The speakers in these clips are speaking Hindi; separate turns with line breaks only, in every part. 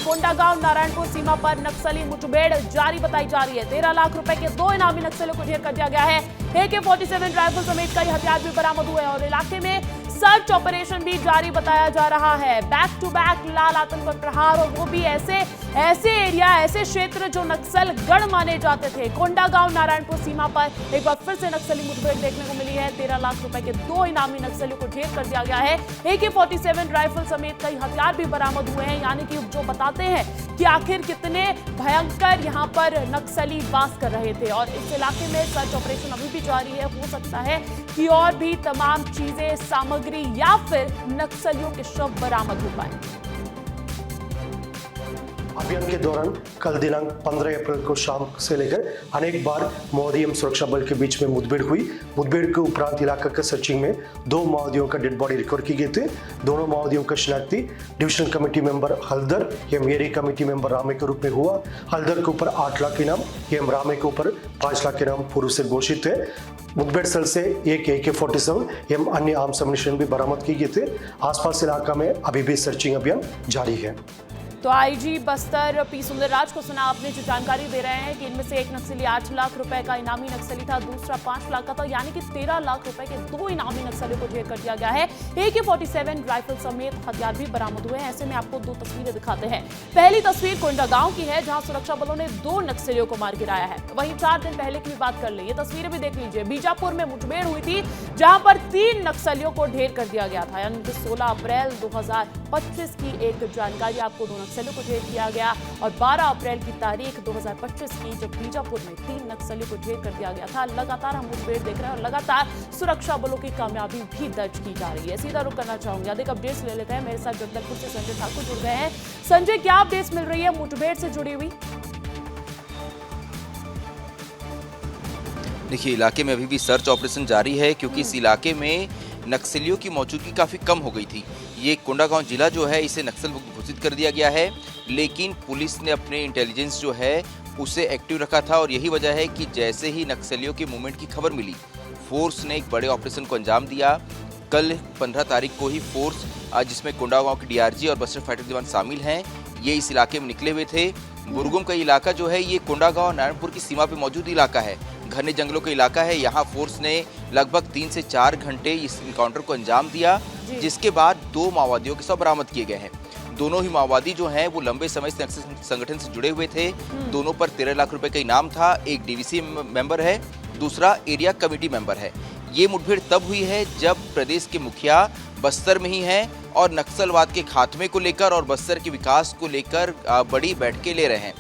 कोंडागांव नारायणपुर सीमा पर नक्सली मुठभेड़ जारी बताई जा रही है। 13 लाख रुपए के 2 इनामी नक्सलियों को ढेर कर दिया गया है। AK-47 राइफल समेत कई हथियार भी बरामद हुए और इलाके में सर्च ऑपरेशन भी जारी बताया जा रहा है। बैक टू बैक लाल आतंक पर प्रहार, और वो भी ऐसे एरिया, ऐसे क्षेत्र जो नक्सल गढ़ माने जाते थे। कोंडागांव नारायणपुर सीमा पर एक बार फिर से नक्सली मुठभेड़ देखने को मिली है। 13 लाख रुपए के 2 इनामी नक्सलियों को ढेर कर दिया गया है। AK-47 राइफल समेत कई हथियार भी बरामद हुए हैं, यानी कि जो बताते हैं कि आखिर कितने भयंकर यहाँ पर नक्सली वास कर रहे थे। और इस इलाके में सर्च ऑपरेशन अभी भी जारी है। हो सकता है कि और भी तमाम चीजें, सामग्री या फिर नक्सलियों के शव बरामद हो पाए।
अभियान के दौरान कल दिनांक 15 अप्रैल को शाम से लेकर अनेक बार माओवादी एवं सुरक्षा बल के बीच में मुठभेड़ हुई। मुठभेड़ के उपरांत इलाका का सर्चिंग में 2 माओवादियों का डेड बॉडी रिकवर की गई थे। दोनों माओवादियों का शिनाख्ती डिविजनल कमेटी मेंबर हल्दर एवं एरिया कमेटी मेंबर रामे के रूप में हुआ। हल्दर के ऊपर 8 लाख इनाम एवं रामे के ऊपर 5 लाख इनाम पूर्व से घोषित है। मुठभेड़ स्थल से एक AK-47 एवं अन्य आर्म्स एम्युनिशन भी बरामद की गए थे। आसपास इलाका में अभी भी सर्चिंग अभियान जारी है।
तो आईजी बस्तर पी सुंदरराज को सुना आपने जो जानकारी दे रहे हैं कि इनमें से एक नक्सली 8 लाख रुपए का इनामी नक्सली था, दूसरा 5 लाख का था, यानी कि 13 लाख रुपए के 2 इनामी नक्सलियों को ढेर कर दिया गया है। AK-47 राइफल समेत हथियार भी बरामद हुए हैं। ऐसे में आपको 2 तस्वीरें दिखाते हैं। पहली तस्वीर कोंडागांव की है, जहां सुरक्षा बलों ने 2 नक्सलियों को मार गिराया है। वहीं 4 दिन पहले की भी बात कर ले, ये तस्वीरें भी देख लीजिए। बीजापुर में मुठभेड़ हुई थी, जहां पर 3 नक्सलियों को ढेर कर दिया गया था, यानी कि 16 अप्रैल 2025 की एक जानकारी आपको 2 नक्सलियों को ढेर किया गया। और 12 अप्रैल की तारीख 2025 की जब बीजापुर में 3 नक्सलियों को ढेर कर दिया गया था। लगातार हम मुठभेड़ देख रहे हैं और लगातार सुरक्षा बलों की कामयाबी भी दर्ज की जा रही है। सीधा रुख करना चाहूंगी, अधिक अपडेट्स ले लेते हैं। मेरे साथ जगदलपुर से संजय ठाकुर जुड़ गए हैं। संजय, क्या अपडेट्स मिल रही है मुठभेड़ से जुड़ी हुई?
देखिए, इलाके में अभी भी सर्च ऑपरेशन जारी है, क्योंकि इस इलाके में नक्सलियों की मौजूदगी काफ़ी कम हो गई थी। ये कोंडागांव जिला जो है, इसे नक्सल मुक्त घोषित कर दिया गया है, लेकिन पुलिस ने अपने इंटेलिजेंस जो है उसे एक्टिव रखा था। और यही वजह है कि जैसे ही नक्सलियों के मूवमेंट की खबर मिली, फोर्स ने एक बड़े ऑपरेशन को अंजाम दिया। कल 15 तारीख को ही फोर्स, जिसमें कोंडागांव के DRG और बस्तर फाइटर जवान शामिल हैं, ये इस इलाके में निकले हुए थे। बुरगुम का इलाका जो है, ये कोंडागांव नारायणपुर की सीमा पे मौजूद इलाका है, घने जंगलों का इलाका है। यहाँ फोर्स ने लगभग 3 से 4 घंटे इस इनकाउंटर को अंजाम दिया, जिसके बाद 2 माओवादियों के शव बरामद किए गए हैं। दोनों ही माओवादी जो हैं वो लंबे समय से नक्सल संगठन से जुड़े हुए थे। दोनों पर 13 लाख रुपए का इनाम था। एक DVC मेंबर है, दूसरा एरिया कमेटी मेंबर है। ये मुठभेड़ तब हुई है जब प्रदेश के मुखिया बस्तर में ही हैं और नक्सलवाद के खात्मे को लेकर और बस्तर के विकास को लेकर बड़ी बैठकें ले रहे हैं।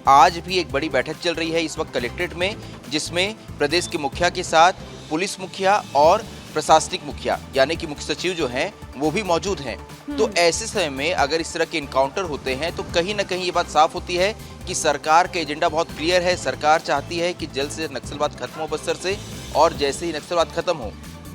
आज भी एक बड़ी बैठक चल रही है इस वक्त कलेक्ट्रेट में, जिसमें प्रदेश के मुखिया के साथ पुलिस मुखिया और प्रशासनिक मुखिया यानी कि मुख्य सचिव जो हैं वो भी मौजूद हैं। तो ऐसे समय में अगर इस तरह के इनकाउंटर होते हैं तो कहीं ना कहीं ये बात साफ होती है कि सरकार का एजेंडा बहुत क्लियर है। सरकार चाहती है कि जल्द से नक्सलवाद खत्म हो बस्तर से, और जैसे ही नक्सलवाद खत्म हो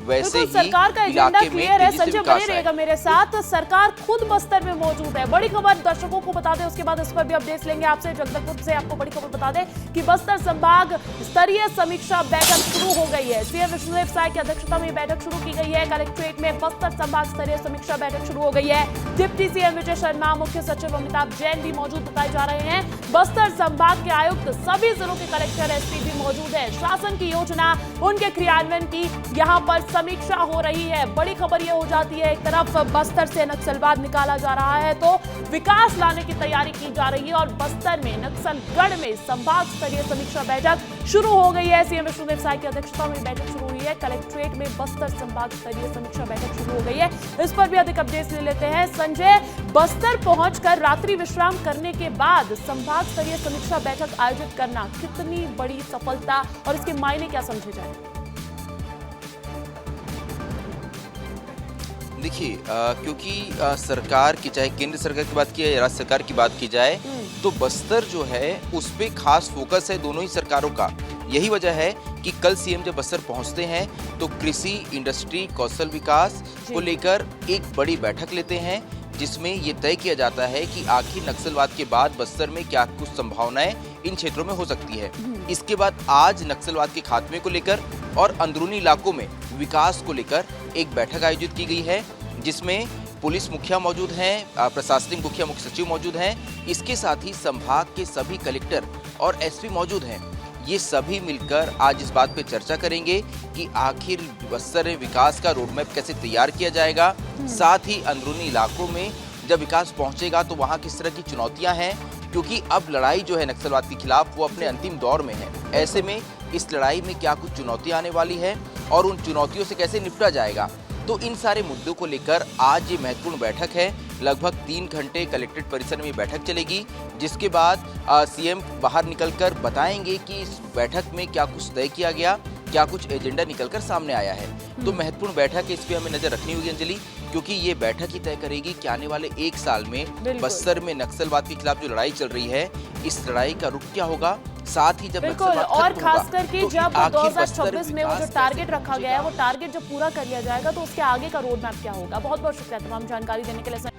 वैसे ही
सरकार का एजेंडा क्लियर है। संजय बने रहेगा मेरे साथ। सरकार खुद बस्तर में मौजूद है। बड़ी खबर दर्शकों को बता दें, उसके बाद इस पर भी अपडेट्स लेंगे आपसे। जगदलपुर से आपको बड़ी खबर बता दें कि बस्तर संभाग स्तरीय समीक्षा बैठक शुरू हो गई है। CM विष्णुदेव साय की अध्यक्षता में बैठक शुरू की गई है। कलेक्ट्रेट में बस्तर संभाग स्तरीय समीक्षा बैठक शुरू हो गई है। डिप्टी CM विजय शर्मा, मुख्य सचिव अमिताभ जैन भी मौजूद बताए जा रहे हैं। बस्तर संभाग के आयुक्त, सभी जिलों के कलेक्टर, SP भी मौजूद है। शासन की योजना, उनके क्रियान्वयन की यहाँ पर समीक्षा हो रही है। बड़ी खबर यह हो जाती है, एक तरफ बस्तर से नक्सलवाद निकाला जा रहा है तो विकास लाने की तैयारी की जा रही है, और बस्तर में नक्सलगढ़ में संभाग स्तरीय समीक्षा बैठक शुरू हो गई है। CM विष्णुदेव साय की अध्यक्षता में बैठक शुरू हुई है। कलेक्ट्रेट में बस्तर संभाग स्तरीय समीक्षा बैठक शुरू हो गई है। इस पर भी अधिक अपडेट्स ले लेते हैं। संजय, बस्तर पहुंचकर रात्रि विश्राम करने के बाद संभाग स्तरीय समीक्षा बैठक आयोजित करना कितनी बड़ी सफलता, और इसके मायने क्या समझे जाए?
देखिए, क्योंकि सरकार की, चाहे केंद्र सरकार की बात की जाए या राज्य सरकार की बात की जाए, तो बस्तर जो है उस पे खास फोकस है दोनों ही सरकारों का। यही वजह है कि कल CM जब बस्तर पहुंचते हैं तो कृषि, इंडस्ट्री, कौशल विकास को लेकर एक बड़ी बैठक लेते हैं, जिसमें ये तय किया जाता है कि आखिर नक्सलवाद के बाद बस्तर में क्या कुछ संभावनाएं इन क्षेत्रों में हो सकती है। इसके बाद आज नक्सलवाद के खात्मे को लेकर और अंदरूनी इलाकों में विकास को लेकर एक बैठक आयोजित की गई है, जिसमें पुलिस मुखिया मौजूद हैं, प्रशासनिक मुखिया मुख्य सचिव मौजूद हैं, इसके साथ ही संभाग के सभी कलेक्टर और एसपी मौजूद हैं। ये सभी मिलकर आज इस बात पे चर्चा करेंगे कि आखिर बस्तर में विकास का रोड मैप कैसे तैयार किया जाएगा, साथ ही अंदरूनी इलाकों में जब विकास पहुंचेगा तो वहां किस तरह की चुनौतियां हैं, क्योंकि अब लड़ाई जो है नक्सलवाद के खिलाफ वो अपने अंतिम दौर में है। ऐसे में इस लड़ाई में क्या कुछ चुनौतियां आने वाली है और उन चुनौतियों से कैसे निपटा जाएगा, तो इन सारे मुद्दों को लेकर आज ये महत्वपूर्ण बैठक है। लगभग 3 घंटे कलेक्ट्रेट परिसर में बैठक चलेगी, जिसके बाद सीएम बाहर निकलकर बताएंगे कि इस बैठक में क्या कुछ तय किया गया, क्या कुछ एजेंडा निकलकर सामने आया है। तो महत्वपूर्ण बैठक है, इस पे हमें नजर रखनी होगी अंजलि, क्योंकि ये बैठक ही तय करेगी कि आने वाले 1 साल में बस्तर में नक्सलवाद के खिलाफ जो लड़ाई चल रही है, इस लड़ाई का रुख क्या होगा, साथ ही जब
बिल्कुल, और खास करके जब 2026 में वो जो टारगेट रखा गया है वो टारगेट जब पूरा कर लिया जाएगा तो उसके आगे का रोड मैप क्या होगा। बहुत बहुत शुक्रिया तमाम जानकारी देने के लिए।